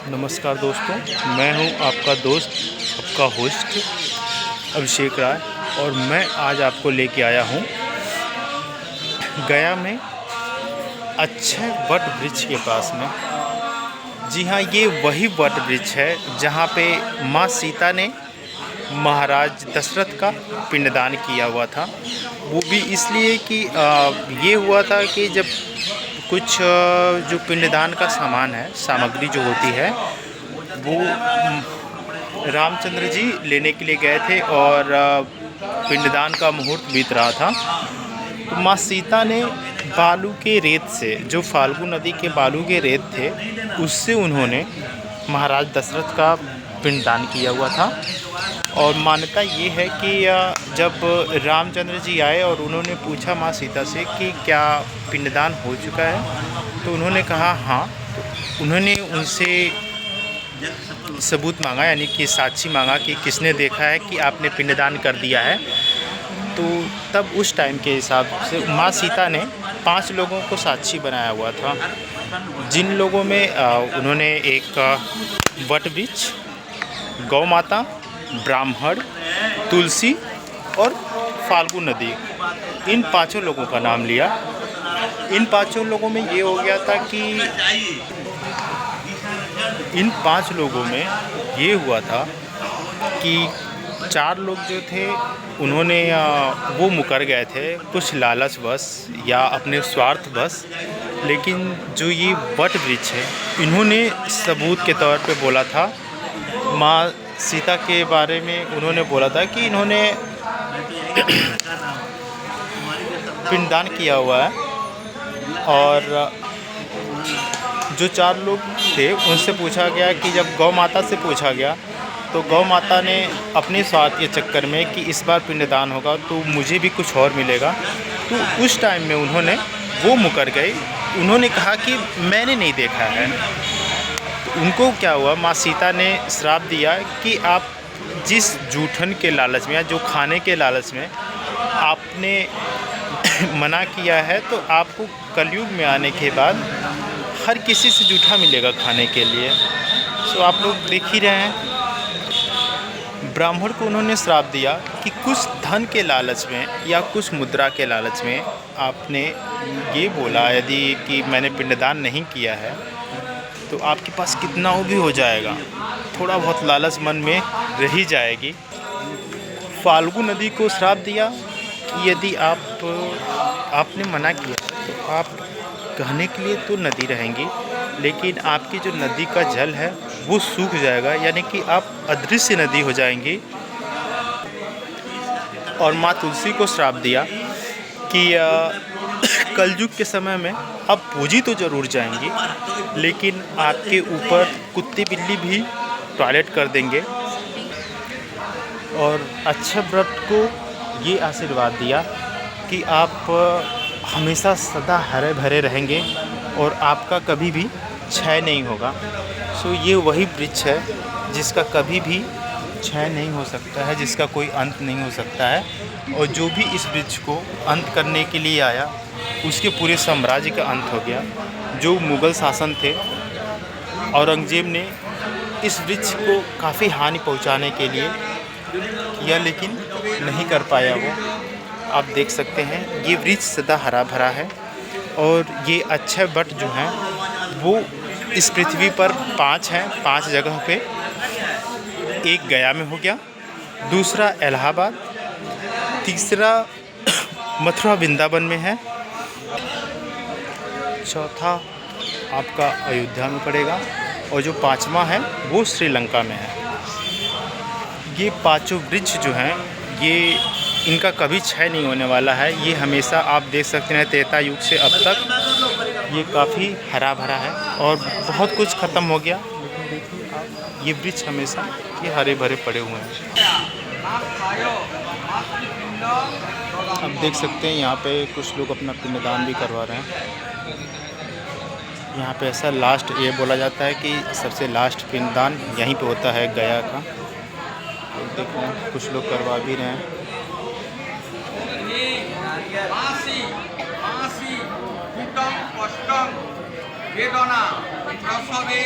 नमस्कार दोस्तों, मैं हूं आपका दोस्त, आपका होस्ट अभिषेक राय। और मैं आज आपको लेके आया हूं गया में अक्षय वट वृक्ष के पास में। जी हाँ, ये वही वट वृक्ष है जहां पे माँ सीता ने महाराज दशरथ का पिंडदान किया हुआ था। वो भी इसलिए कि ये हुआ था कि जब कुछ जो पिंडदान का सामान है, सामग्री जो होती है, वो रामचंद्र जी लेने के लिए गए थे और पिंडदान का मुहूर्त बीत रहा था। तो माँ सीता ने बालू के रेत से, जो फाल्गु नदी के बालू के रेत थे, उससे उन्होंने महाराज दशरथ का पिंडदान किया हुआ था। और मान्यता ये है कि जब रामचंद्र जी आए और उन्होंने पूछा माँ सीता से कि क्या पिंडदान हो चुका है, तो उन्होंने कहा हाँ। तो उन्होंने उनसे सबूत मांगा, यानी कि साक्षी मांगा कि किसने देखा है कि आपने पिंडदान कर दिया है। तो तब उस टाइम के हिसाब से माँ सीता ने 5 लोगों को साक्षी बनाया हुआ था, जिन लोगों में उन्होंने एक वट वृक्ष, गौ माता, ब्राह्मण, तुलसी और फाल्गु नदी, इन 5 लोगों का नाम लिया। इन 5 लोगों में ये हो गया था कि इन 5 लोगों में ये हुआ था कि 4 लोग जो थे उन्होंने वो मुकर गए थे, कुछ लालच बस या अपने स्वार्थ बस। लेकिन जो ये वट वृक्ष है, इन्होंने सबूत के तौर पे बोला था, माँ सीता के बारे में उन्होंने बोला था कि इन्होंने पिंडदान किया हुआ है। और जो 4 लोग थे उनसे पूछा गया कि जब गौ माता से पूछा गया, तो गौ माता ने अपने स्वार्थ के चक्कर में कि इस बार पिंडदान होगा तो मुझे भी कुछ और मिलेगा, तो उस टाइम में उन्होंने वो मुकर गए। उन्होंने कहा कि मैंने नहीं देखा है। तो उनको क्या हुआ, माँ सीता ने श्राप दिया कि आप जिस जूठन के लालच में या जो खाने के लालच में आपने मना किया है, तो आपको कलयुग में आने के बाद हर किसी से जूठा मिलेगा खाने के लिए। तो आप लोग देख ही रहे हैं। ब्राह्मण को उन्होंने श्राप दिया कि कुछ धन के लालच में या कुछ मुद्रा के लालच में आपने ये बोला यदि कि मैंने पिंडदान नहीं किया है, तो आपके पास कितना वो भी हो जाएगा, थोड़ा बहुत लालच मन में रह ही जाएगी। फाल्गु नदी को श्राप दिया कि यदि आपने मना किया तो आप कहने के लिए तो नदी रहेंगी, लेकिन आपकी जो नदी का जल है वो सूख जाएगा, यानी कि आप अदृश्य नदी हो जाएंगी। और माँ तुलसी को श्राप दिया कि कलयुग के समय में आप पूजी तो ज़रूर जाएंगी, लेकिन आपके ऊपर कुत्ते बिल्ली भी टॉयलेट कर देंगे। और अक्षय व्रत को ये आशीर्वाद दिया कि आप हमेशा सदा हरे भरे रहेंगे और आपका कभी भी क्षय नहीं होगा। सो ये वही वृक्ष है जिसका कभी भी क्षय नहीं हो सकता है, जिसका कोई अंत नहीं हो सकता है। और जो भी इस वृक्ष को अंत करने के लिए आया, उसके पूरे साम्राज्य का अंत हो गया। जो मुग़ल शासन थे, औरंगज़ेब ने इस वृक्ष को काफ़ी हानि पहुंचाने के लिए किया, लेकिन नहीं कर पाया वो। आप देख सकते हैं ये वृक्ष सदा हरा भरा है। और ये अक्षय वट जो हैं वो इस पृथ्वी पर 5 हैं, 5 जगह पे। एक गया में हो गया, दूसरा इलाहाबाद, तीसरा मथुरा वृंदावन में है, चौथा आपका अयोध्या में पड़ेगा, और जो 5वां है वो श्रीलंका में है। ये 5 वृक्ष जो हैं ये इनका कभी क्षय नहीं होने वाला है। ये हमेशा आप देख सकते हैं, त्रेता युग से अब तक ये काफ़ी हरा भरा है और बहुत कुछ ख़त्म हो गया, लेकिन देखिए आप ये वृक्ष हमेशा ये हरे भरे पड़े हुए हैं। आप देख सकते हैं यहाँ पे कुछ लोग अपना पिंडदान भी करवा रहे हैं। यहाँ पे ऐसा लास्ट ये बोला जाता है कि सबसे लास्ट पिंडदान यहीं पे होता है, गया का। तो देख रहे हैं कुछ लोग करवा भी रहे हैं। বেদনা প্রসবে